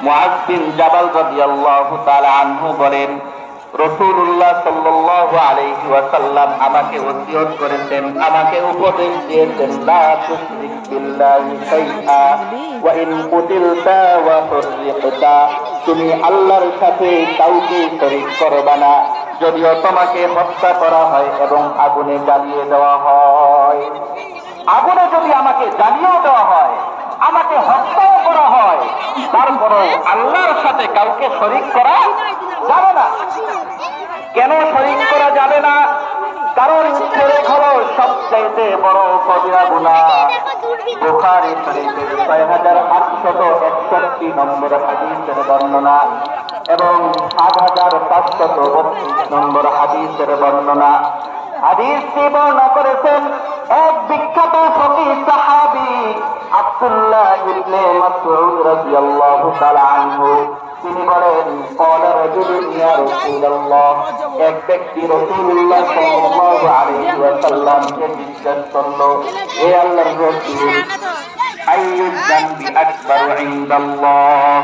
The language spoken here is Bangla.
মুআয বিন জাবাল রাদিয়াল্লাহু তাআলা আনহু বলেন, রাসূলুল্লাহ সাল্লাল্লাহু আলাইহি ওয়াসাল্লাম আমাকে ওসিয়ত করেছেন, আমাকে উপদেশ দিয়েছেন, লা তুশরিক বিল্লাহি শাইআ ওয়া ইন কুতিলতা ওয়া ফুররিকতা, তুমি আল্লাহর সাথে কাউকে শরীক করবে না, যদিও তোমাকে হত্যা করা হয় এবং আগুনে জ্বালিয়ে দেওয়া হয়। আগুনে যদি আমাকে জ্বালিয়ে দেওয়া হয়, আমাকে হত্যাও করা হয়, তারপরেও আল্লাহর সাথে কাউকে শরীক করা যাবে না। কেন শরীক করা যাবে না? কারণ শিরক হলো সবচেয়ে বড় কবিরা গুনাহ। বুখারী শরীফের 6861 নম্বর হাদিসের বর্ণনা এবং 7532 নম্বর হাদিসের বর্ণনা। হাদিসটি বর্ণনা করেছেন এক বিখ্যাত ফকিহ সাহাবী আব্দুল্লাহ ইবনে মাসউদ রাদিয়াল্লাহু তাআলা আনহু। তিনি বলেন, ক্বালা রাজুলুন ইয়া রাসূলুল্লাহ, এক ব্যক্তি রাসূলুল্লাহ সাল্লাল্লাহু আলাইহি ওয়াসাল্লামকে জিজ্ঞেস করলো, হে আল্লাহর রাসূল, আইয়ুয যামবি আকবারু ইনদাল্লাহ,